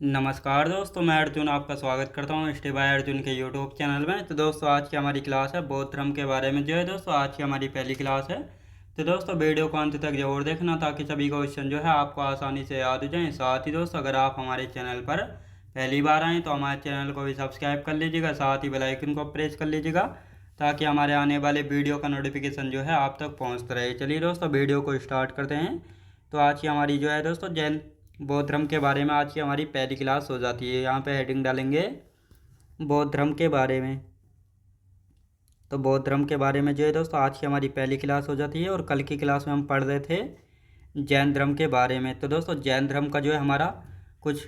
नमस्कार दोस्तों, मैं अर्जुन आपका स्वागत करता हूँ स्टे बाय अर्जुन के यूट्यूब चैनल में। तो दोस्तों आज की हमारी क्लास है बौद्ध धर्म के बारे में। जो है दोस्तों आज की हमारी पहली क्लास है। तो दोस्तों वीडियो को अंत तक जरूर देखना ताकि सभी क्वेश्चन जो है आपको आसानी से याद हो जाएं। साथ ही दोस्तों अगर आप हमारे चैनल पर पहली बार आएँ तो हमारे चैनल को भी सब्सक्राइब कर लीजिएगा, साथ ही बेल आइकन को प्रेस कर लीजिएगा ताकि हमारे आने वाले वीडियो का नोटिफिकेशन जो है आप तक पहुँचता रहे। चलिए दोस्तों वीडियो को स्टार्ट करते हैं। तो आज की हमारी जो है दोस्तों जैन बौद्ध धर्म के बारे में आज की हमारी पहली क्लास हो जाती है। यहाँ पे हेडिंग डालेंगे बौद्ध धर्म के बारे में। तो बौद्ध धर्म के बारे में जो है दोस्तों आज की हमारी पहली क्लास हो जाती है। और कल की क्लास में हम पढ़ रहे थे जैन धर्म के बारे में। तो दोस्तों जैन धर्म का जो है हमारा कुछ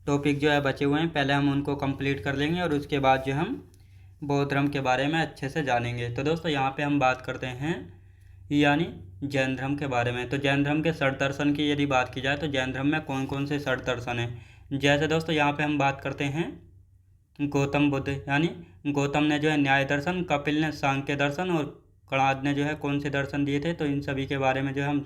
टॉपिक जो है बचे हुए हैं, पहले हम उनको कंप्लीट कर लेंगे और उसके बाद जो हम बौद्ध धर्म के बारे में अच्छे से जानेंगे। तो दोस्तों यहाँ पे हम बात करते हैं यानी जैन धर्म के बारे में। तो जैन धर्म के षट दर्शन की यदि बात की जाए तो जैन धर्म में कौन कौन से षट दर्शन हैं। जैसे दोस्तों यहाँ पे हम बात करते हैं गौतम बुद्ध, यानी गौतम ने जो है न्याय दर्शन, कपिल ने सांख्य दर्शन और कणाद ने जो है कौन से दर्शन दिए थे। तो इन सभी के बारे में जो है हम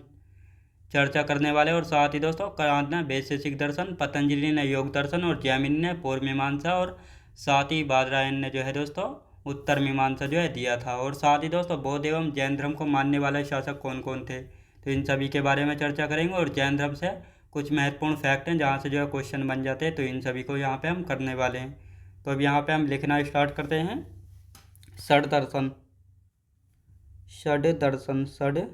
चर्चा करने वाले। और साथ ही दोस्तों कणाद ने वैशेषिक दर्शन, पतंजलि ने योग दर्शन और जैमिनी ने पूर्व मीमांसा और साथ ही बादरायण ने जो है दोस्तों उत्तर मीमांसा जो है दिया था। और साथ ही दोस्तों बौद्ध एवं जैन धर्म को मानने वाले शासक कौन कौन थे, तो इन सभी के बारे में चर्चा करेंगे। और जैन धर्म से कुछ महत्वपूर्ण फैक्ट हैं जहाँ से जो है क्वेश्चन बन जाते हैं, तो इन सभी को यहाँ पे हम करने वाले हैं। तो अब यहाँ पे हम लिखना स्टार्ट करते हैं। षड दर्शन, षड दर्शन, षड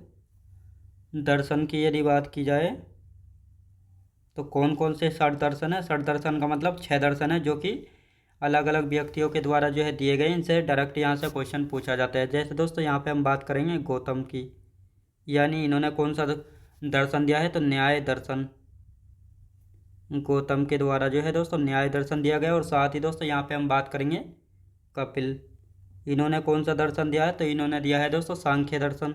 दर्शन की यदि बात की जाए तो कौन कौन से षड दर्शन है। षड दर्शन का मतलब 6 दर्शन है जो कि अलग अलग व्यक्तियों के द्वारा जो है दिए गए। इनसे डायरेक्ट यहाँ से क्वेश्चन पूछा जाता है। जैसे दोस्तों यहाँ पे हम बात करेंगे गौतम की, यानी इन्होंने कौन सा दर्शन दिया है, तो न्याय दर्शन। गौतम के द्वारा जो है दोस्तों न्याय दर्शन दिया गया। और साथ ही दोस्तों यहाँ पे हम बात करेंगे कपिल, इन्होंने कौन सा दर्शन दिया है, तो इन्होंने दिया है दोस्तों सांख्य दर्शन।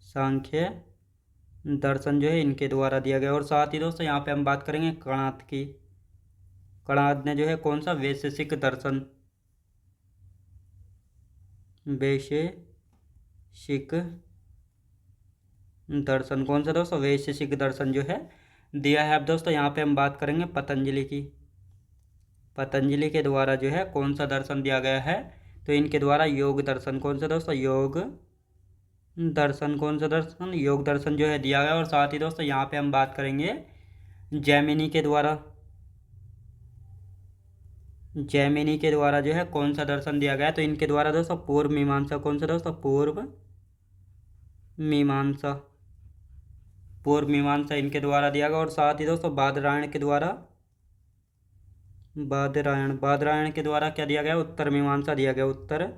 सांख्य दर्शन जो है इनके द्वारा दिया गया। और साथ ही दोस्तों यहाँ पे हम बात करेंगे कणाद की, कणाद ने जो है कौन सा वैशेषिक दर्शन, वैशेषिक दर्शन, कौन सा दोस्तों वैशेषिक दर्शन जो है दिया है। अब दोस्तों यहाँ पे हम बात करेंगे पतंजलि की, पतंजलि के द्वारा जो है कौन सा दर्शन दिया गया है, तो इनके द्वारा योग दर्शन, कौन सा दोस्तों योग दर्शन, कौन सा दर्शन योग दर्शन जो है दिया गया। और साथ ही दोस्तों यहाँ पे हम बात करेंगे जैमिनी के द्वारा, जैमिनी के द्वारा जो है कौन सा दर्शन दिया गया, तो इनके द्वारा दोस्तों पूर्व मीमांसा, कौन सा दोस्तों पूर्व मीमांसा, पूर्व मीमांसा इनके द्वारा दिया गया। और साथ ही दोस्तों बादरायण के द्वारा, बादरायण, बादरायण के द्वारा क्या दिया गया, उत्तर मीमांसा दिया गया। उत्तर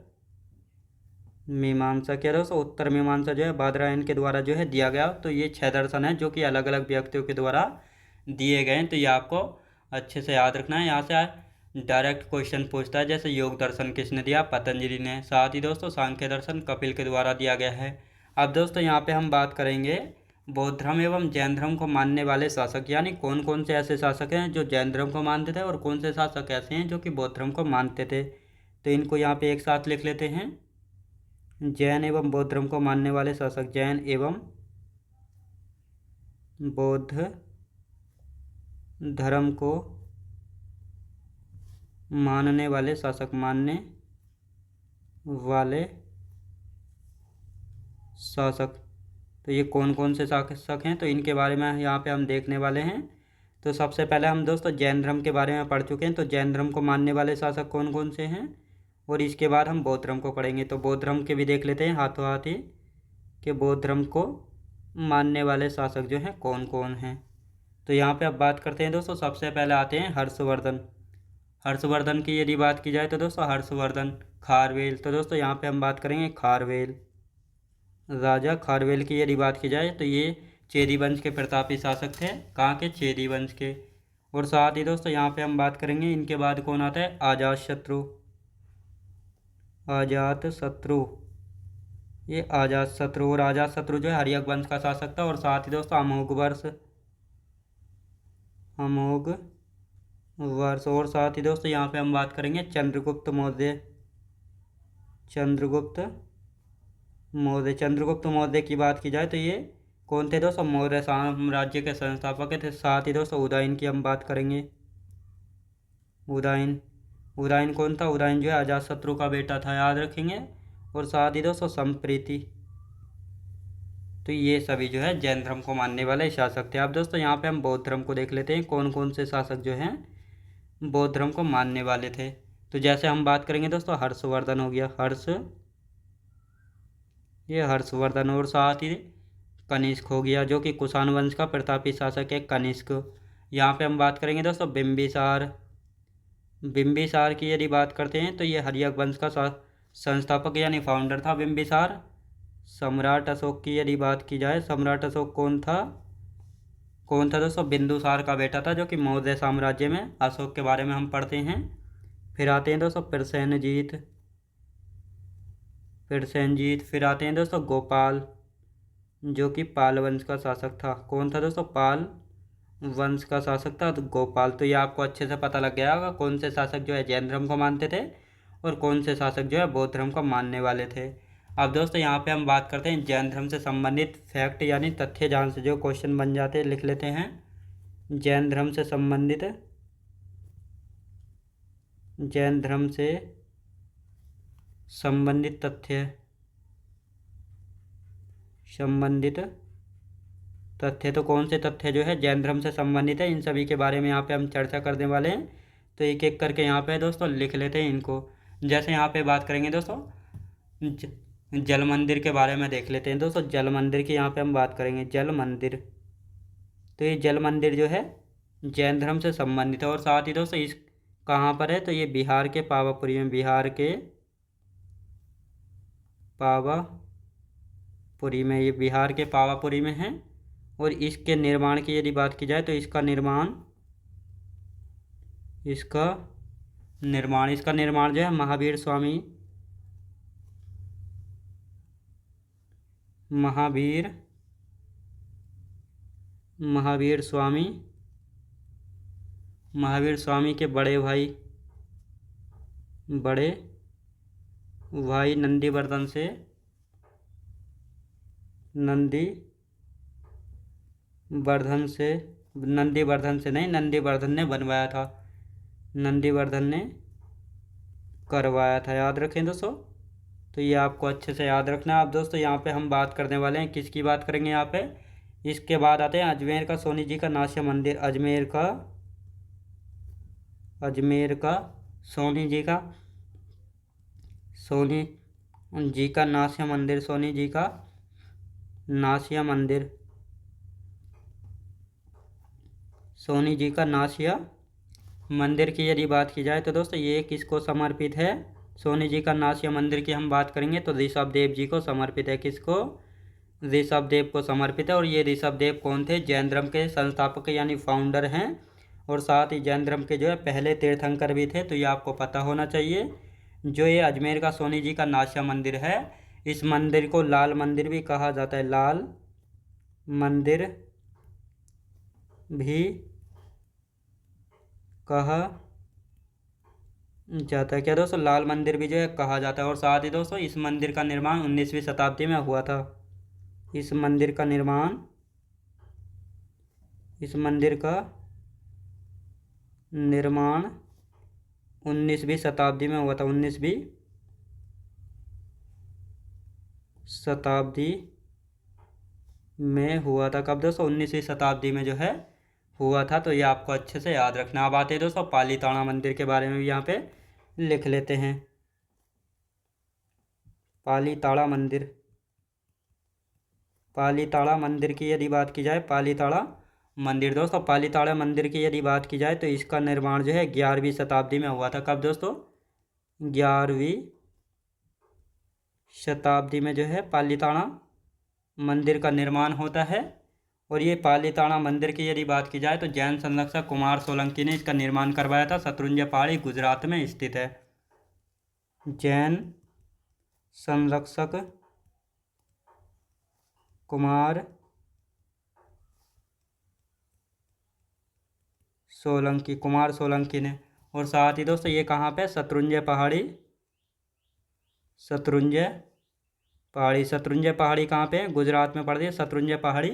मीमांसा क्या दोस्तों, उत्तर मीमांसा जो है बादरायण के द्वारा जो है दिया गया। तो ये 6 दर्शन है जो कि अलग अलग व्यक्तियों के द्वारा दिए गए हैं। तो ये आपको अच्छे से याद रखना है। यहाँ से डायरेक्ट क्वेश्चन पूछता है, जैसे योग दर्शन किसने दिया, पतंजलि ने। साथ ही दोस्तों सांख्य दर्शन कपिल के द्वारा दिया गया है। अब दोस्तों यहाँ पे हम बात करेंगे बौद्ध धर्म एवं जैन धर्म को मानने वाले शासक, यानी कौन कौन से ऐसे शासक हैं जो जैन धर्म को मानते थे और कौन से शासक ऐसे हैं जो कि बौद्ध धर्म को मानते थे। तो इनको यहाँ पे एक साथ लिख लेते हैं। जैन एवं बौद्ध धर्म को मानने वाले शासक, जैन एवं बौद्ध धर्म को मानने वाले शासक, मानने वाले शासक, तो ये कौन कौन से शासक हैं, तो इनके बारे में यहाँ पे हम देखने वाले हैं। तो सबसे पहले हम दोस्तों जैन धर्म के बारे में पढ़ चुके हैं। तो जैन धर्म को मानने वाले शासक कौन कौन से हैं, और इसके बाद हम बौद्ध धर्म को पढ़ेंगे। तो बौद्ध धर्म के भी देख लेते हैं हाथों हाथ ही कि बौद्ध धर्म को मानने वाले शासक जो हैं कौन कौन हैं। तो यहाँ पे अब बात करते हैं दोस्तों। सबसे पहले आते हैं हर्षवर्धन। हर्षवर्धन की यदि बात की जाए तो दोस्तों हर्षवर्धन, खारवेल, तो दोस्तों यहाँ पे हम बात करेंगे खारवेल, राजा खारवेल की यदि बात की जाए तो ये चेदी वंश के प्रतापी शासक थे। कहाँ के, चेदी वंश के। और साथ ही दोस्तों यहाँ पे हम बात करेंगे इनके बाद कौन आता है, अजातशत्रु, अजातशत्रु, ये अजातशत्रु। और अजातशत्रु जो है हर्यक वंश का शासक था। और साथ ही दोस्तों अमोघवर्ष, अमोघवर्ष। और साथ ही दोस्तों यहाँ पे हम बात करेंगे चंद्रगुप्त मौर्य, चंद्रगुप्त मौर्य। चंद्रगुप्त मौर्य की बात की जाए तो ये कौन थे दोस्तों? मौर्य साम्राज्य के संस्थापक थे। साथ ही दोस्तों उदयन की हम बात करेंगे। उदयन, उदयन कौन था? उदयन जो है अजातशत्रु का बेटा था, याद रखेंगे। और साथ ही दोस्तों संप्रीति। तो ये सभी जो है जैन धर्म को मानने वाले शासक थे। अब दोस्तों यहाँ पे हम बौद्ध धर्म को देख लेते हैं, कौन कौन से शासक जो हैं बौद्ध धर्म को मानने वाले थे। तो जैसे हम बात करेंगे दोस्तों, हर्षवर्धन हो गया, ये हर्षवर्धन। और साथ ही कनिष्क हो गया, जो कि कुषाण वंश का प्रतापी शासक है, कनिष्क। यहाँ पे हम बात करेंगे दोस्तों बिंबिसार। बिंबिसार की यदि बात करते हैं तो ये हर्यक वंश का संस्थापक यानी फाउंडर था बिंबिसार। सम्राट अशोक की यदि बात की जाए, सम्राट अशोक कौन था? कौन था दोस्तों? बिंदुसार का बेटा था, जो कि मौर्य साम्राज्य में अशोक के बारे में हम पढ़ते हैं। फिर आते हैं दोस्तों प्रसेनजीत, फिर आते हैं दोस्तों गोपाल, जो कि पाल वंश का शासक था। कौन था दोस्तों? पाल वंश का शासक था तो गोपाल। तो ये आपको अच्छे से पता लग गया होगा कौन से शासक जो है जैन धर्म को मानते थे और कौन से शासक जो है बौद्ध धर्म को मानने वाले थे। अब दोस्तों यहाँ पे हम बात करते हैं जैन धर्म से संबंधित फैक्ट यानी तथ्य, जहाँ से जो क्वेश्चन बन जाते हैं लिख लेते हैं। जैन धर्म से संबंधित, जैन धर्म से संबंधित तथ्य, संबंधित तथ्य। तो कौन से तथ्य जो है जैन धर्म से संबंधित है, इन सभी के बारे में यहाँ पे हम चर्चा करने वाले हैं। तो एक एक करके यहाँ पे दोस्तों लिख लेते हैं इनको। जैसे यहाँ पे बात करेंगे दोस्तों जल मंदिर के बारे में देख लेते हैं दोस्तों। जल मंदिर की यहाँ पे हम बात करेंगे, जल मंदिर। तो ये जल मंदिर जो है जैन धर्म से संबंधित है। और साथ ही दोस्तों इस कहाँ पर है? तो ये बिहार के पावापुरी में, बिहार के पावापुरी में, ये बिहार के पावापुरी में है। और इसके निर्माण की यदि बात की जाए तो इसका निर्माण जो है महावीर स्वामी के बड़े भाई नंदीवर्धन ने बनवाया था, नंदीवर्धन ने करवाया था, याद रखें दोस्तों। तो ये आपको अच्छे से याद रखना है। अब दोस्तों यहाँ पे हम बात करने वाले हैं, किसकी बात करेंगे यहाँ पे? इसके बाद आते हैं अजमेर का सोनी जी का नाश्य मंदिर। अजमेर सोनी जी का नाश्य मंदिर, सोनी जी का नाश्य मंदिर, सोनी जी का नाश्य मंदिर की यदि बात की जाए तो दोस्तों ये किसको समर्पित है? सोनी जी का नाश्य मंदिर की हम बात करेंगे तो ऋषभदेव जी को समर्पित है। किसको? ऋषभदेव को समर्पित है। और ये ऋषभदेव कौन थे? जैन धर्म के संस्थापक यानी फाउंडर हैं। और साथ ही जैन धर्म के जो है पहले तीर्थंकर भी थे, तो ये आपको पता होना चाहिए। जो ये अजमेर का सोनी जी का नाश्य मंदिर है, इस मंदिर को लाल मंदिर भी कहा जाता है, लाल मंदिर भी कहा जाता है। क्या दोस्तों? लाल मंदिर भी जो है कहा जाता है। और साथ ही दोस्तों इस मंदिर का निर्माण 19वीं शताब्दी में हुआ था। इस मंदिर का 19वीं शताब्दी में हुआ था, 19वीं शताब्दी में हुआ था। कब दोस्तों? 19वीं शताब्दी में जो है हुआ था। तो ये आपको अच्छे से याद रखना। अब आते हैं दोस्तों पालीताना मंदिर के बारे में भी यहाँ पे लिख लेते हैं। पालीताना मंदिर की यदि बात की जाए, पालीताना मंदिर की यदि बात की जाए तो इसका निर्माण जो है 11वीं शताब्दी में हुआ था। कब दोस्तों? 11वीं शताब्दी में जो है पालीताना मंदिर का निर्माण होता है। और ये पालीताना मंदिर की यदि बात की जाए तो जैन संरक्षक कुमार सोलंकी ने इसका निर्माण करवाया था। शत्रुंजय पहाड़ी गुजरात में स्थित है। जैन संरक्षक कुमार सोलंकी ने। और साथ ही दोस्तों ये कहाँ पे? शत्रुंजय पहाड़ी। शत्रुंजय पहाड़ी कहाँ पे है? गुजरात में पड़ती है। शत्रुंजय पहाड़ी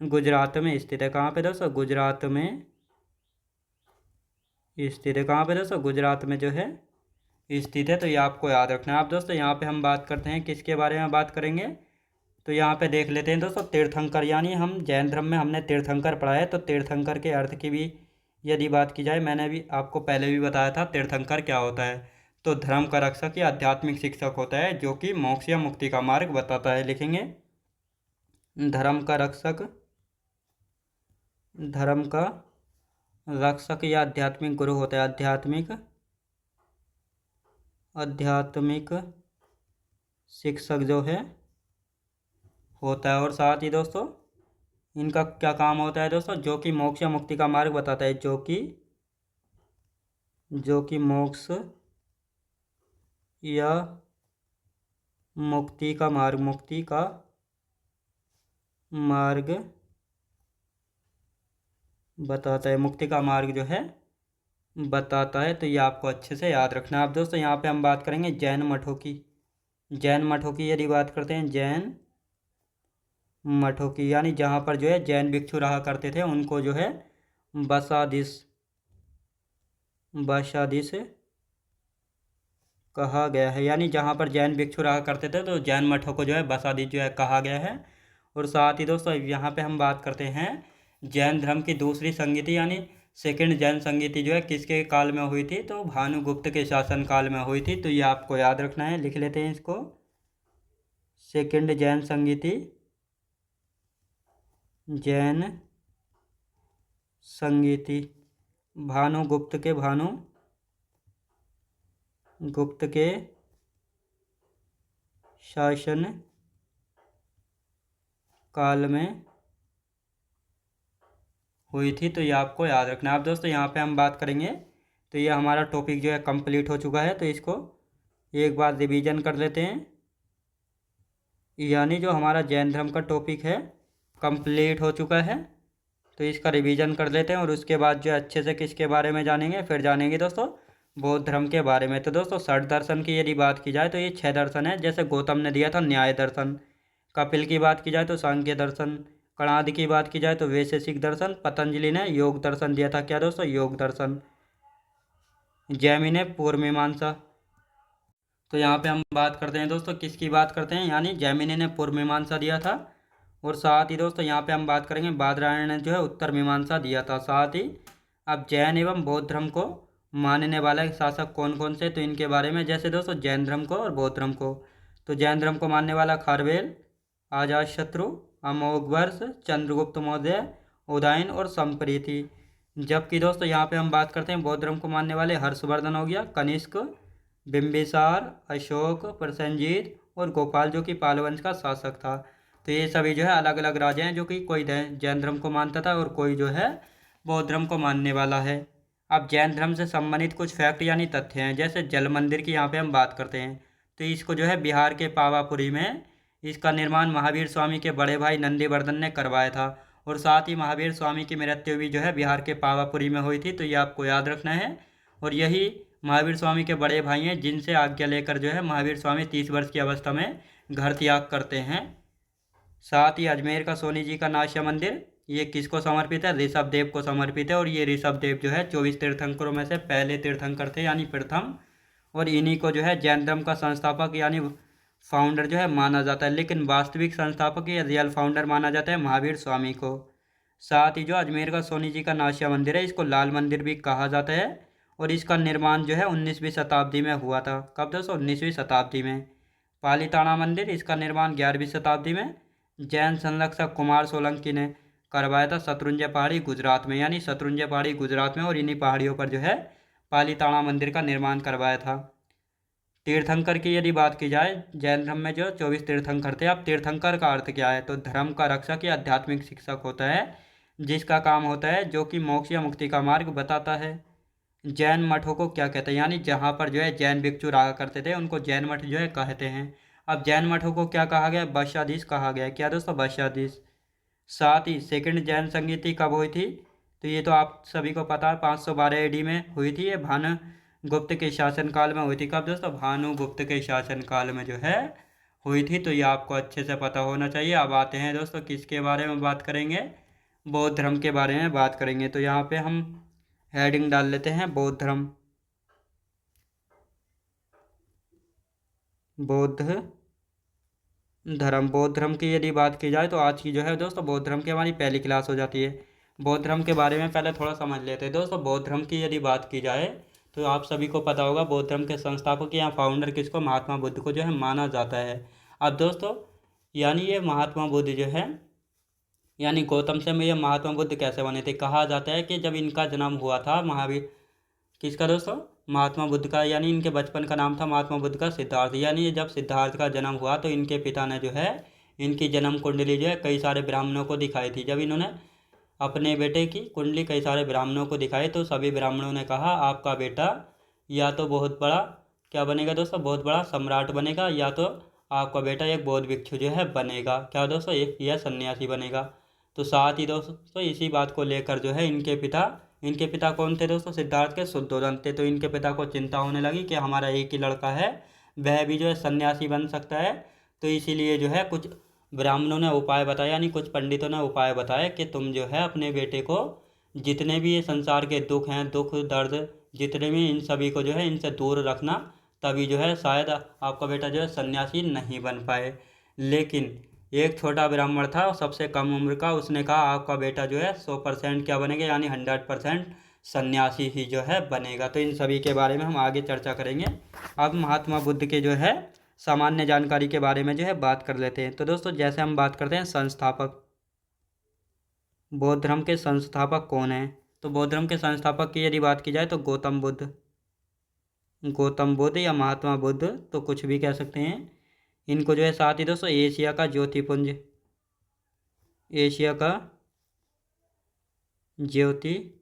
गुजरात में स्थित है। कहाँ पे दोस्तों? गुजरात में स्थित है। कहाँ पे दोस्तों? गुजरात में जो है स्थित है। तो ये आपको याद रखना है। आप दोस्तों यहाँ पे हम बात करते हैं किसके बारे में बात करेंगे, तो यहाँ पे देख लेते हैं दोस्तों तीर्थंकर, यानी हम जैन धर्म में हमने तीर्थंकर पढ़ा है, तो तीर्थंकर के अर्थ की भी यदि बात की जाए, मैंने भी आपको पहले भी बताया था तीर्थंकर क्या होता है। तो धर्म का रक्षक या आध्यात्मिक शिक्षक होता है जो कि मोक्ष या मुक्ति का मार्ग बताता है। लिखेंगे धर्म का रक्षक, धर्म का रक्षक या आध्यात्मिक गुरु होता है। आध्यात्मिक शिक्षक जो है होता है। और साथ ही दोस्तों इनका क्या काम होता है दोस्तों? जो कि मोक्ष या मुक्ति का मार्ग बताता है। जो कि मोक्ष या मुक्ति का मार्ग बताता है। मुक्ति का मार्ग जो है बताता है। तो ये आपको अच्छे से याद रखना है। आप दोस्तों यहाँ पे हम बात करेंगे जैन मठों की। जैन मठों की यदि बात करते हैं, जैन मठों की, यानी जहाँ पर जो है जैन भिक्षु रहा करते थे उनको जो है बसादिस कहा गया है। यानी जहाँ पर जैन भिक्षु रहा करते थे तो जैन मठों को जो है बसादिस जो है कहा गया है। और साथ ही दोस्तों यहाँ पे हम बात करते हैं जैन धर्म की दूसरी संगीति, यानी सेकंड जैन संगीति जो है किसके काल में हुई थी? तो भानुगुप्त के शासन काल में हुई थी। तो ये आपको याद रखना है, लिख लेते हैं इसको। सेकंड जैन संगीति, जैन संगीति भानुगुप्त के शासन काल में हुई थी। तो ये आपको याद रखना है। आप दोस्तों यहाँ पे हम बात करेंगे, तो ये हमारा टॉपिक जो है कंप्लीट हो चुका है। तो इसको एक बार रिवीजन कर लेते हैं। यानी जो हमारा जैन धर्म का टॉपिक है कंप्लीट हो चुका है, तो इसका रिवीजन कर लेते हैं। और उसके बाद जो अच्छे से किसके बारे में जानेंगे, फिर जानेंगे दोस्तों बौद्ध धर्म के बारे में। तो दोस्तों षट दर्शन की यदि बात की जाए तो ये 6 दर्शन है। जैसे गौतम ने दिया था न्याय दर्शन, कपिल की बात की जाए तो सांख्य दर्शन, कणाद की बात की जाए तो वैशेषिक दर्शन, पतंजलि ने योग दर्शन दिया था। क्या दोस्तों? योग दर्शन। जैमिनी ने पूर्व मीमांसा। तो यहाँ पे हम बात करते हैं दोस्तों किसकी बात करते हैं, यानी जैमिनी ने पूर्व मीमांसा दिया था। और साथ ही दोस्तों यहाँ पे हम बात करेंगे बादरायण ने जो है उत्तर मीमांसा दिया था। साथ ही अब जैन एवं बौद्ध धर्म को मानने वाले शासक कौन कौन से, तो इनके बारे में, जैसे दोस्तों जैन धर्म को और बौद्ध धर्म को, तो जैन धर्म को मानने वाला खारवेल, अजातशत्रु, अमोघवर्ष, चंद्रगुप्त मौर्य, उदयन और संप्रीति। जबकि दोस्तों यहाँ पे हम बात करते हैं बौद्ध धर्म को मानने वाले हर्षवर्धन हो गया, कनिष्क, बिंबिसार, अशोक, प्रसेनजीत और गोपाल जो कि पाल वंश का शासक था। तो ये सभी जो है अलग अलग राजा हैं जो कि कोई जैन धर्म को मानता था और कोई जो है बौद्ध धर्म को मानने वाला है। अब जैन धर्म से संबंधित कुछ फैक्ट यानी तथ्य हैं। जैसे जल मंदिर की यहाँ पे हम बात करते हैं, तो इसको जो है बिहार के पावापुरी में इसका निर्माण महावीर स्वामी के बड़े भाई नंदीवर्धन ने करवाया था। और साथ ही महावीर स्वामी की मृत्यु भी जो है बिहार के पावापुरी में हुई थी। तो ये आपको याद रखना है। और यही महावीर स्वामी के बड़े भाई हैं जिनसे आज्ञा लेकर जो है महावीर स्वामी 30 वर्ष की अवस्था में घर त्याग करते हैं। साथ ही अजमेर का सोनी जी का नाश्य मंदिर, ये किसको समर्पित है? ऋषभ देव को समर्पित है। और ये ऋषभ देव जो है 24 तीर्थंकरों में से पहले तीर्थंकर थे, यानी प्रथम। और इन्हीं को जो है जैन धर्म का संस्थापक यानी फाउंडर जो है माना जाता है। लेकिन वास्तविक संस्थापक या रियल फाउंडर माना जाता है महावीर स्वामी को। साथ ही जो अजमेर का सोनी जी का नाश्य मंदिर है, इसको लाल मंदिर भी कहा जाता है। और इसका निर्माण जो है 19वीं शताब्दी में हुआ था। कब दोस्तों? 19वीं शताब्दी में। पालीताना मंदिर, इसका निर्माण 11वीं शताब्दी में जैन संरक्षक कुमार सोलंकी ने करवाया था शत्रुंजय पहाड़ी गुजरात में, यानी शत्रुंजय पहाड़ी गुजरात में। और इन्हीं पहाड़ियों पर जो है पालीताना मंदिर का निर्माण करवाया था। तीर्थंकर की यदि बात की जाए, जैन धर्म में जो 24 तीर्थंकर थे। अब तीर्थंकर का अर्थ क्या है? तो धर्म का रक्षक या आध्यात्मिक शिक्षक होता है जिसका काम होता है जो कि मोक्ष या मुक्ति का मार्ग बताता है। जैन मठों को क्या कहते हैं, यानी जहाँ पर जो है जैन भिक्षु रहा करते थे उनको जैन मठ जो है कहते हैं। अब जैन मठों को क्या कहा गया? बशाधीश कहा गया। क्या दोस्तों? बशाधीश। साथ ही सेकंड जैन संगीति कब हुई थी? तो ये तो आप सभी को पता है 512 एडी में हुई थी। ये भानुगुप्त के शासनकाल में हुई थी। कब दोस्तों? भानुगुप्त के शासनकाल में जो है हुई थी, तो ये आपको अच्छे से पता होना चाहिए। अब आते हैं दोस्तों किसके बारे में बात करेंगे, बौद्ध धर्म के बारे में बात करेंगे। तो यहाँ पे हम हेडिंग डाल लेते हैं बौद्ध धर्म। बौद्ध बौद्ध धर्म की यदि बात की जाए तो आज की जो है दोस्तों बौद्ध धर्म की हमारी पहली क्लास हो जाती है। बौद्ध धर्म के बारे में पहले थोड़ा समझ लेते हैं दोस्तों। बौद्ध धर्म की यदि बात की जाए तो आप सभी को पता होगा बौद्ध धर्म के संस्थापक या फाउंडर किसको, महात्मा बुद्ध को जो है माना जाता है। अब दोस्तों यानी ये महात्मा बुद्ध जो है, यानी गौतम से में ये महात्मा बुद्ध कैसे बने थे, कहा जाता है कि जब इनका जन्म हुआ था महावीर, किसका दोस्तों, महात्मा बुद्ध का, यानी इनके बचपन का नाम था महात्मा बुद्ध का सिद्धार्थ। यानी जब सिद्धार्थ का जन्म हुआ तो इनके पिता ने जो है इनकी जन्म कुंडली जो है कई सारे ब्राह्मणों को दिखाई थी। जब इन्होंने अपने बेटे की कुंडली कई सारे ब्राह्मणों को दिखाई तो सभी ब्राह्मणों ने कहा आपका बेटा या तो बहुत बड़ा क्या बनेगा दोस्तों, बहुत बड़ा सम्राट बनेगा, या तो आपका बेटा एक बौद्ध भिक्षु जो है बनेगा, क्या दोस्तों, एक यह सन्यासी बनेगा। तो साथ ही दोस्तों इसी बात को लेकर जो है इनके पिता कौन थे दोस्तों, सिद्धार्थ के शुद्धोधन थे। तो इनके पिता को चिंता होने लगी कि हमारा एक ही लड़का है, वह भी जो है सन्यासी बन सकता है। तो इसीलिए जो है कुछ ब्राह्मणों ने उपाय बताया, यानी कुछ पंडितों ने उपाय बताया कि तुम जो है अपने बेटे को जितने भी ये संसार के दुख हैं, दुख दर्द जितने भी, इन सभी को जो है इनसे दूर रखना, तभी जो है शायद आपका बेटा जो है सन्यासी नहीं बन पाए। लेकिन एक छोटा ब्राह्मण था सबसे कम उम्र का, उसने कहा आपका बेटा जो है 100% क्या बनेगा, यानी 100% सन्यासी ही जो है बनेगा। तो इन सभी के बारे में हम आगे चर्चा करेंगे। अब महात्मा बुद्ध के जो है सामान्य जानकारी के बारे में जो है बात कर लेते हैं। तो दोस्तों जैसे हम बात करते हैं संस्थापक, बौद्ध धर्म के संस्थापक कौन है, तो बौद्ध धर्म के संस्थापक की यदि बात की जाए तो गौतम बुद्ध या महात्मा बुद्ध, तो कुछ भी कह सकते हैं। इनको जो है साथ ही दोस्तों एशिया का ज्योतिपुंज, एशिया का ज्योतिपुंज,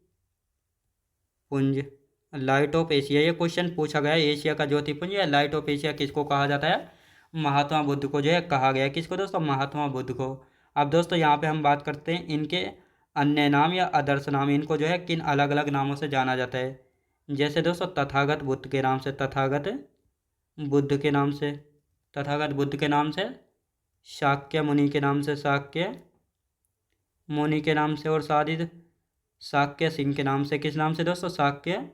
लाइट ऑफ एशिया, ये क्वेश्चन पूछा गया है, एशिया का ज्योतिपुंज या लाइट ऑफ एशिया किसको कहा जाता है, महात्मा बुद्ध को जो है कहा गया है। किसको दोस्तों, महात्मा बुद्ध को। अब दोस्तों यहाँ पे हम बात करते हैं इनके अन्य नाम या आदर्श नाम, इनको जो है किन अलग अलग नामों से जाना जाता है। जैसे दोस्तों तथागत बुद्ध के नाम से, तथागत बुद्ध के नाम से, तथागत बुद्ध के नाम से, शाक्य मुनि के नाम से, शाक्य मुनि के नाम से, और सादित शाक्य सिंह के नाम से। किस नाम से दोस्तों, शाक्य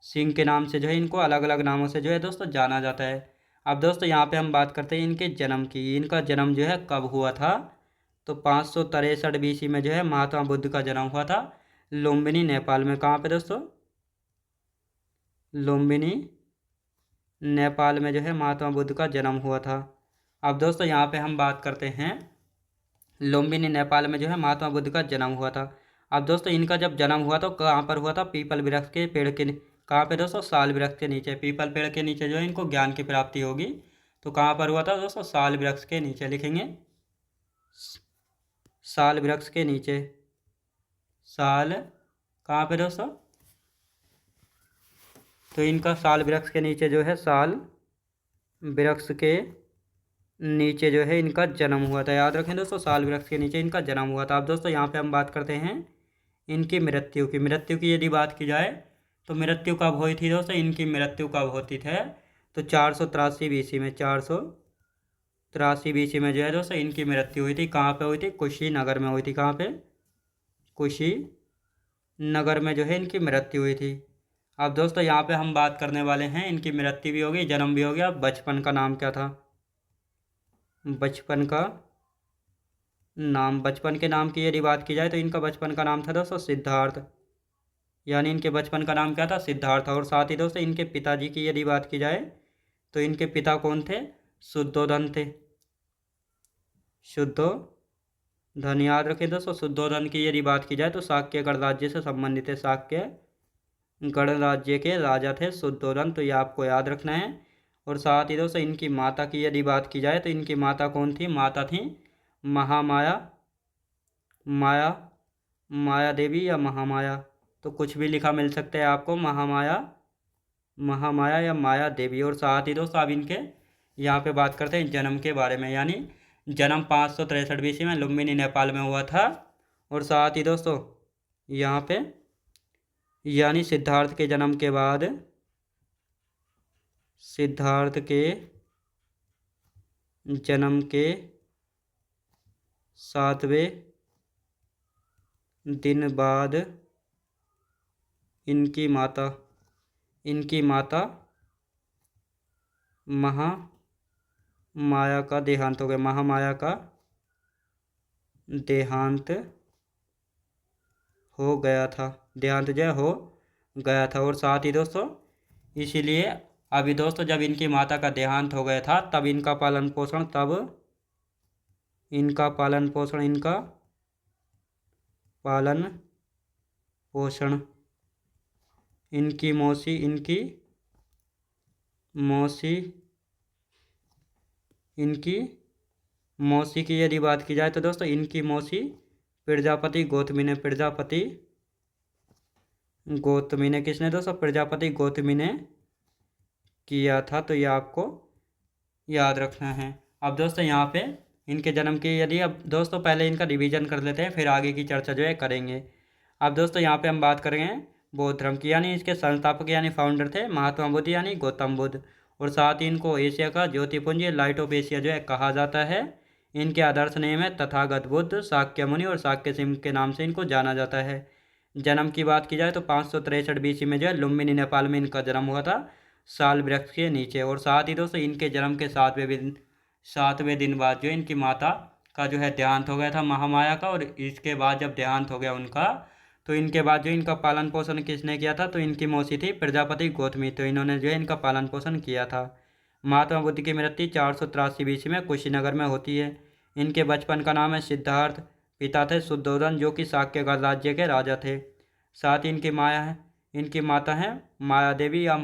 सिंह के नाम से जो है इनको अलग अलग नामों से जो है दोस्तों जाना जाता है। अब दोस्तों यहाँ पे हम बात करते हैं इनके जन्म की। इनका जन्म जो है कब हुआ था, तो 563 BC में जो है महात्मा बुद्ध का जन्म हुआ था लुम्बिनी नेपाल में। कहाँ पे दोस्तों, लुम्बिनी नेपाल में जो है महात्मा बुद्ध का जन्म हुआ था। अब दोस्तों यहाँ पे हम बात करते हैं लुम्बिनी नेपाल में जो है महात्मा बुद्ध का जन्म हुआ था। अब दोस्तों इनका जब जन्म हुआ तो कहाँ पर हुआ था, पीपल वृक्ष के पेड़ के, कहाँ पे दोस्तों, साल वृक्ष के नीचे, पीपल पेड़ के नीचे जो है इनको ज्ञान की प्राप्ति होगी। तो कहाँ पर हुआ था दोस्तों, साल वृक्ष के नीचे, लिखेंगे साल वृक्ष के नीचे, साल कहाँ पे दोस्तों, तो इनका साल वृक्ष के नीचे जो है, साल वृक्ष के नीचे जो है इनका जन्म हुआ था। याद रखें दोस्तों, साल वृक्ष के नीचे इनका जन्म हुआ था। अब दोस्तों यहाँ पे हम बात करते हैं इनकी मृत्यु की। मृत्यु की यदि बात की जाए तो मृत्यु कब हुई थी दोस्तों, इनकी मृत्यु कब होती है, तो 483 BC में, 483 BC में जो है दोस्तों इनकी मृत्यु हुई थी। कहाँ पे हुई थी, कुशीनगर में हुई थी। कहाँ पे, कुशीनगर में जो है इनकी मृत्यु हुई थी। अब दोस्तों यहाँ पे हम बात करने वाले हैं, इनकी मृत्यु भी हो गई, जन्म भी हो गया, बचपन का नाम क्या था, बचपन का नाम, बचपन के नाम की यदि बात की जाए तो इनका बचपन का नाम था दोस्तों सिद्धार्थ, यानी इनके बचपन का नाम क्या था, सिद्धार्थ। और साथ ही दोस्तों इनके पिताजी की यदि बात की जाए तो इनके पिता कौन थे, शुद्धोधन थे, शुद्धोधन। याद रखें दोस्तों, शुद्धोधन की यदि बात की जाए तो शाक्य गणराज्य से संबंधित है, शाक्य गणराज्य के राजा थे शुद्धोधन, तो ये आपको याद रखना है। और साथ ही दोस्तों इनकी माता की यदि बात की जाए तो इनकी माता कौन थी, माता थी महामाया, माया देवी या महामाया, तो कुछ भी लिखा मिल सकता है आपको, महामाया या माया देवी। और साथ ही दोस्तों अब इनके यहाँ पे बात करते हैं जन्म के बारे में, यानी जन्म 563 BC में लुम्बिनी नेपाल में हुआ था। और साथ ही दोस्तों यहाँ पे यानी सिद्धार्थ के जन्म के बाद, सिद्धार्थ के जन्म के 7वें दिन बाद इनकी माता महामाया का देहांत हो गया। महामाया का देहांत हो गया था। देहांत जो हो गया था। और साथ ही दोस्तों इसीलिए अभी दोस्तों जब इनकी माता का देहांत हो गया था तब इनका पालन पोषण इनकी मौसी की यदि बात की जाए तो दोस्तों इनकी मौसी प्रजापति गौतमी ने किसने दोस्तों? प्रजापति गौतमी ने किया था। तो ये आपको याद रखना है। अब दोस्तों यहाँ पे इनके जन्म की यदि अब दोस्तों पहले इनका रिवीजन कर लेते हैं फिर आगे की चर्चा जो है करेंगे। अब दोस्तों यहाँ पे हम बात करेंगे बौद्ध धर्म की, यानी इसके संस्थापक यानी फाउंडर थे महात्मा बुद्ध यानी गौतम बुद्ध। और साथ ही इनको एशिया का ज्योतिपुंज लाइट ऑफ एशिया जो है कहा जाता है। इनके आदर्श नेम है तथागत बुद्ध, शाक्य मुनि और शाक्य सिंह के नाम से इनको जाना जाता है। जन्म की बात की जाए तो 563 BC में जो है लुम्बिनी नेपाल में इनका जन्म हुआ था, साल वृक्ष के नीचे। और साथ ही दोस्तों इनके जन्म के 7वें दिन बाद जो इनकी माता का जो है देहांत हो गया था महामाया का। और इसके बाद जब देहांत हो गया उनका तो इनके बाद जो इनका पालन पोषण किसने किया था? तो इनकी मौसी थी प्रजापति गौतमी, तो इन्होंने जो है इनका पालन पोषण किया था। महात्मा बुद्ध की मृत्यु 483 BC में कुशीनगर में होती है। इनके बचपन का नाम है सिद्धार्थ। पिता थे शुद्धोधन जो कि शाक्य राज्य के राजा थे। साथ ही इनकी माता है माया देवी या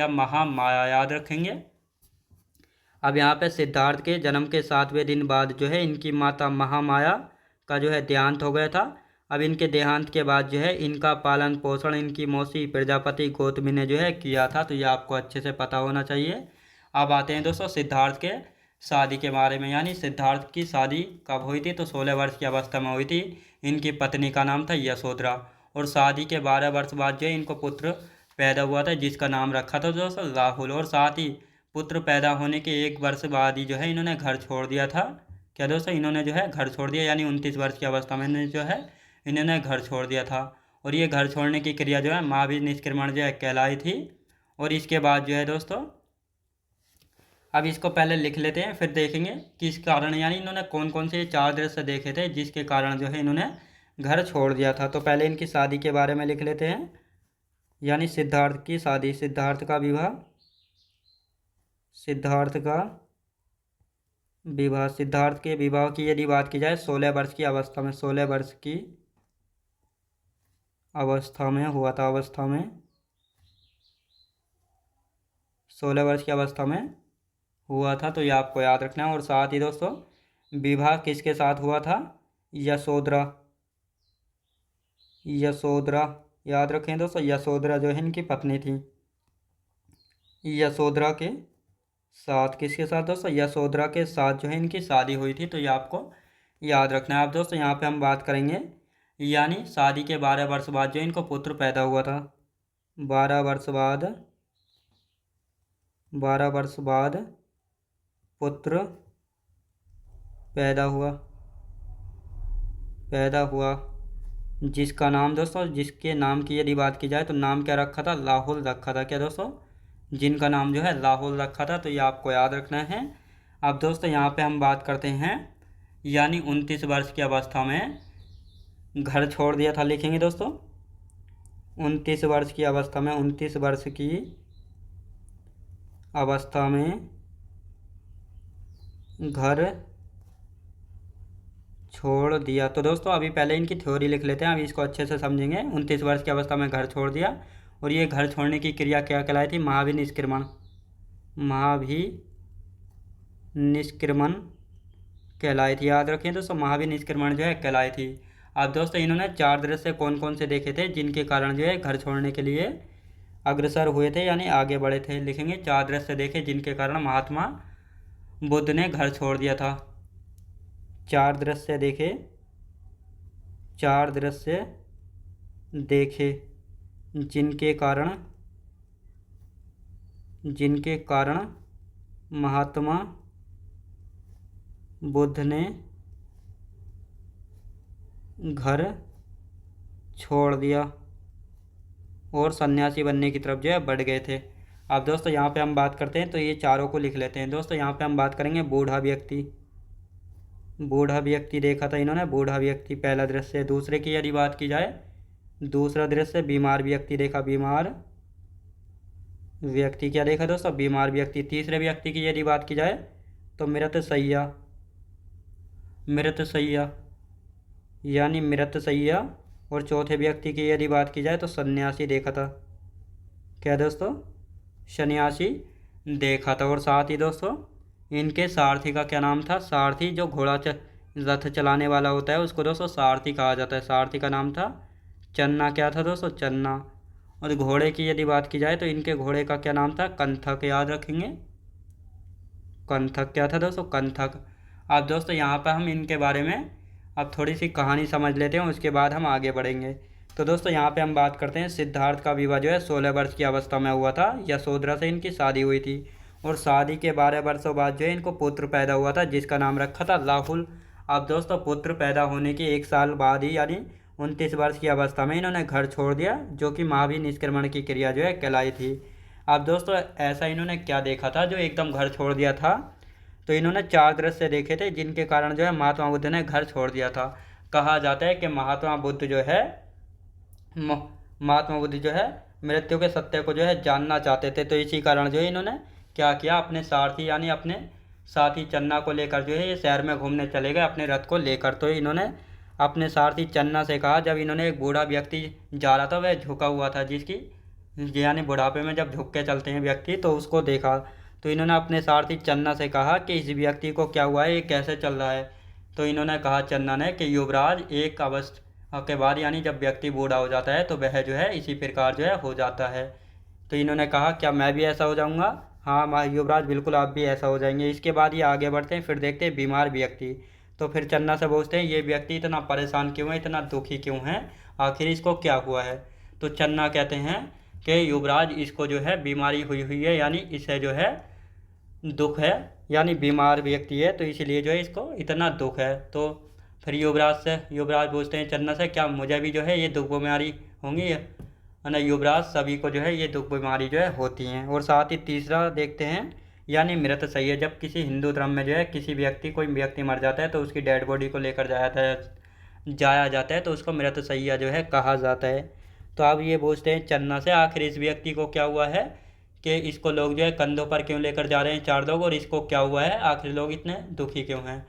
महामाया, याद रखेंगे। अब यहाँ पे सिद्धार्थ के जन्म के 7वें दिन बाद जो है इनकी माता महामाया का जो है देहांत हो गया था। अब इनके देहांत के बाद जो है इनका पालन पोषण इनकी मौसी प्रजापति गौतमी ने जो है किया था। तो ये आपको अच्छे से पता होना चाहिए। अब आते हैं दोस्तों सिद्धार्थ के शादी के बारे में, यानी सिद्धार्थ की शादी कब हुई थी? तो 16 वर्ष की अवस्था में हुई थी। इनकी पत्नी का नाम था यशोधरा। और शादी के 12 वर्ष बाद जो है इनको पुत्र पैदा हुआ था जिसका नाम रखा था दोस्तों राहुल। और साथ ही पुत्र पैदा होने के 1 वर्ष बाद ही जो है इन्होंने घर छोड़ दिया था। क्या दोस्तों? इन्होंने जो है घर छोड़ दिया, यानी 29 वर्ष की अवस्था में जो है इन्होंने घर छोड़ दिया था। और ये घर छोड़ने की क्रिया जो है महावीर निष्क्रमण जो है कहलाई थी। और इसके बाद जो है दोस्तों अब इसको पहले लिख लेते हैं फिर देखेंगे किस कारण, यानी इन्होंने कौन कौन से 4 दृश्य देखे थे जिसके कारण जो है इन्होंने घर छोड़ दिया था। तो पहले इनकी शादी के बारे में लिख लेते हैं, यानी सिद्धार्थ की शादी, सिद्धार्थ का विवाह। सिद्धार्थ के विवाह की यदि बात की जाए 16 वर्ष की अवस्था में, 16 वर्ष की अवस्था में हुआ था। 16 वर्ष की अवस्था में हुआ था। तो ये आपको याद रखना है। और साथ ही दोस्तों विवाह किसके साथ हुआ था? यशोधरा, याद रखें दोस्तों। यशोधरा जो है इनकी पत्नी थी। यशोधरा के साथ किसके साथ दोस्तों? यशोधरा के साथ जो है इनकी शादी हुई थी। तो ये आपको याद रखना है। अब दोस्तों यहाँ पे हम बात करेंगे, यानी शादी के 12 वर्ष बाद जो इनको पुत्र पैदा हुआ था। 12 वर्ष बाद पुत्र पैदा हुआ जिसका नाम दोस्तों, जिसके नाम की यदि बात की जाए तो नाम क्या रखा था? राहुल रखा था। क्या दोस्तों? जिनका नाम जो है राहुल रखा था। तो ये आपको याद रखना है। अब दोस्तों यहाँ पे हम बात करते हैं, यानी 29 वर्ष की अवस्था में घर छोड़ दिया था, लिखेंगे दोस्तों 29 वर्ष की अवस्था में, 29 वर्ष की अवस्था में घर छोड़ दिया। तो दोस्तों अभी पहले इनकी थ्योरी लिख लेते हैं, अभी इसको अच्छे से समझेंगे। 29 वर्ष की अवस्था में घर छोड़ दिया। और ये घर छोड़ने की क्रिया क्या कहलाई थी? महावीर निष्क्रमण कहलाई थी। याद रखें दोस्तों महावीर निष्क्रमण जो है कहलाई थी। अब दोस्तों इन्होंने 4 दृश्य कौन कौन से देखे थे जिनके कारण जो है घर छोड़ने के लिए अग्रसर हुए थे, यानी आगे बढ़े थे, लिखेंगे 4 दृश्य देखे जिनके कारण महात्मा बुद्ध ने घर छोड़ दिया था। 4 दृश्य देखे जिनके कारण महात्मा बुद्ध ने घर छोड़ दिया और सन्यासी बनने की तरफ जो है बढ़ गए थे। अब दोस्तों यहाँ पे हम बात करते हैं, तो ये चारों को लिख लेते हैं। दोस्तों यहाँ पे हम बात करेंगे बूढ़ा व्यक्ति। बूढ़ा व्यक्ति देखा था इन्होंने, बूढ़ा व्यक्ति पहला दृश्य। दूसरे की यदि बात की जाए, दूसरा दृश्य बीमार व्यक्ति देखा, बीमार व्यक्ति क्या देखा दोस्तों, बीमार व्यक्ति। तीसरे व्यक्ति की यदि बात की जाए तो मृतशैया, मृतशैया यानी मृतशैया। और चौथे व्यक्ति की यदि बात की जाए तो सन्यासी देखा था, क्या दोस्तों, सन्यासी देखा था। और साथ ही दोस्तों इनके सारथी का क्या नाम था, सारथी जो घोड़ा रथ चलाने वाला होता है उसको दोस्तों सारथी कहा जाता है। सारथी का नाम था चन्ना, क्या था दोस्तों, चन्ना। और घोड़े की यदि बात की जाए तो इनके घोड़े का क्या नाम था, कंथक, याद रखेंगे, कंथक क्या था दोस्तों, कंथक। अब दोस्तों यहाँ पर हम इनके बारे में अब थोड़ी सी कहानी समझ लेते हैं, उसके बाद हम आगे बढ़ेंगे। तो दोस्तों यहाँ पे हम बात करते हैं, सिद्धार्थ का विवाह जो है 16 वर्ष की अवस्था में हुआ था। यशोधरा से इनकी शादी हुई थी और शादी के 12 वर्षों बाद जो है इनको पुत्र पैदा हुआ था, जिसका नाम रखा था राहुल। अब दोस्तों पुत्र पैदा होने के 1 साल बाद ही यानी 29 वर्ष की अवस्था में इन्होंने घर छोड़ दिया, जो कि महावीर निष्क्रमण की क्रिया जो है कहलाई थी। अब दोस्तों ऐसा इन्होंने क्या देखा था जो एकदम घर छोड़ दिया था, तो इन्होंने 4 दृश्य देखे थे जिनके कारण जो है महात्मा बुद्ध ने घर छोड़ दिया था। कहा जाता है कि महात्मा बुद्ध जो है मृत्यु के सत्य को जो है जानना चाहते थे, तो इसी कारण जो है इन्होंने क्या किया, अपने सारथी यानी अपने साथी चन्ना को लेकर जो है ये शहर में घूमने चले गए अपने रथ को लेकर। तो इन्होंने अपने सारथी चन्ना से कहा, जब इन्होंने एक बूढ़ा व्यक्ति जा रहा था, वह झुका हुआ था, जिसकी यानी बुढ़ापे में जब झुक के चलते हैं व्यक्ति, तो उसको देखा। तो इन्होंने अपने सारथी चन्ना से कहा कि इस व्यक्ति को क्या हुआ है, ये कैसे चल रहा है। तो इन्होंने कहा चन्ना ने कि युवराज, एक अवस्था के बाद यानी जब व्यक्ति बूढ़ा हो जाता है तो वह जो है इसी प्रकार जो है हो जाता है। तो इन्होंने कहा क्या मैं भी ऐसा हो जाऊंगा, हाँ युवराज बिल्कुल आप भी ऐसा हो जाएंगे। इसके बाद ये आगे बढ़ते हैं, फिर देखते हैं बीमार व्यक्ति। तो फिर चन्ना से पूछते हैं ये व्यक्ति इतना परेशान क्यों है, इतना दुखी क्यों है, आखिर इसको क्या हुआ है। तो चन्ना कहते हैं कि युवराज इसको जो है बीमारी हुई है, यानी इसे जो है दुख है, यानी बीमार व्यक्ति है, तो इसलिए जो है इसको इतना दुख है। तो फिर युवराज पूछते हैं चन्ना से क्या मुझे भी जो है ये दुख बीमारी होंगी, ना युवराज सभी को जो है ये दुख बीमारी जो है होती हैं। और साथ ही तीसरा देखते हैं यानी मृतशैया। जब किसी हिंदू धर्म में जो है कोई व्यक्ति मर जाता है तो उसकी डेड बॉडी को लेकर जाया जाता है तो उसको मृतशैया जो है कहा जाता है। तो अब ये पूछते हैं चन्ना से आखिर इस व्यक्ति को क्या हुआ है कि इसको लोग जो है कंधों पर क्यों लेकर जा रहे हैं 4 लोग, और इसको क्या हुआ है, आखिर लोग इतने दुखी क्यों हैं।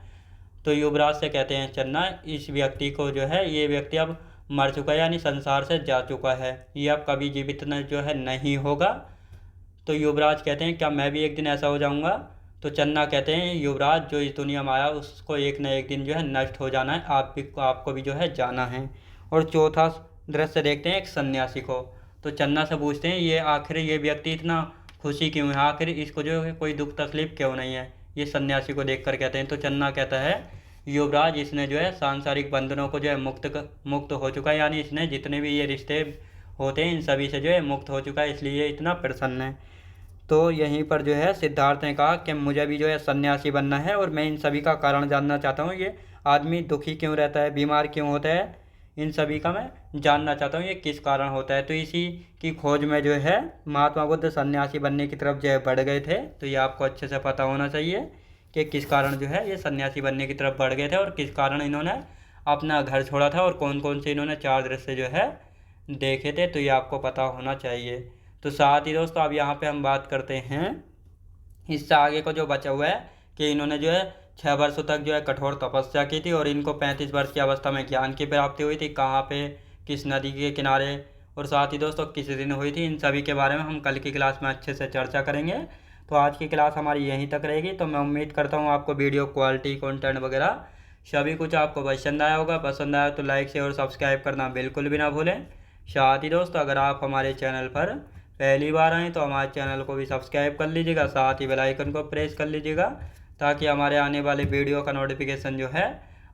तो युवराज से कहते हैं चन्ना, इस व्यक्ति को जो है ये व्यक्ति अब मर चुका है, यानी संसार से जा चुका है, ये अब कभी जीवित जो है नहीं होगा। तो युवराज कहते हैं क्या मैं भी एक दिन ऐसा हो जाऊंगा। तो चन्ना कहते हैं युवराज जो इस दुनिया में आया उसको एक न एक दिन जो है नष्ट हो जाना है, आपको भी जो है जाना है। और चौथा दृश्य देखते हैं एक सन्यासी को। तो चन्ना से पूछते हैं ये आखिर ये व्यक्ति इतना खुशी क्यों है, आखिर इसको जो है कोई दुख तकलीफ क्यों नहीं है, ये सन्यासी को देखकर कहते हैं। तो चन्ना कहता है युवराज इसने जो है सांसारिक बंधनों को जो है मुक्त हो चुका है, यानी इसने जितने भी ये रिश्ते होते हैं इन सभी से जो है मुक्त हो चुका है, इसलिए इतना प्रसन्न है। तो यहीं पर जो है सिद्धार्थ ने कहा कि मुझे भी जो है सन्यासी बनना है और मैं इन सभी का कारण जानना चाहता हूँ, ये आदमी दुखी क्यों रहता है, बीमार क्यों होता है, इन सभी का मैं जानना चाहता हूँ ये किस कारण होता है। तो इसी की खोज में जो है महात्मा बुद्ध सन्यासी बनने की तरफ जो है बढ़ गए थे। तो ये आपको अच्छे से पता होना चाहिए कि किस कारण जो है ये सन्यासी बनने की तरफ बढ़ गए थे और किस कारण इन्होंने अपना घर छोड़ा था और कौन कौन से इन्होंने 4 दृश्य जो है देखे थे, तो ये आपको पता होना चाहिए। तो साथ ही दोस्तों अब यहाँ पे हम बात करते हैं इससे आगे को जो बचा हुआ है कि इन्होंने जो है 6 वर्षों तक जो है कठोर तपस्या की थी और इनको 35 वर्ष की अवस्था में ज्ञान की प्राप्ति हुई थी। कहाँ पे, किस नदी के किनारे, और साथ ही दोस्तों किस दिन हुई थी, इन सभी के बारे में हम कल की क्लास में अच्छे से चर्चा करेंगे। तो आज की क्लास हमारी यहीं तक रहेगी। तो मैं उम्मीद करता हूँ आपको वीडियो क्वालिटी कंटेंट वगैरह सभी कुछ आपको पसंद आया होगा। पसंद आया तो लाइक शेयर और सब्सक्राइब करना बिल्कुल भी ना भूलें। साथ ही दोस्तों अगर आप हमारे चैनल पर पहली बार आएँ तो हमारे चैनल को भी सब्सक्राइब कर लीजिएगा, साथ ही बेल आइकन को प्रेस कर लीजिएगा ताकि हमारे आने वाले वीडियो का नोटिफिकेशन जो है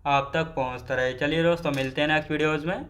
आप तक पहुंचता रहे। चलिए दोस्तों मिलते हैं नेक्स्ट वीडियोज़ में।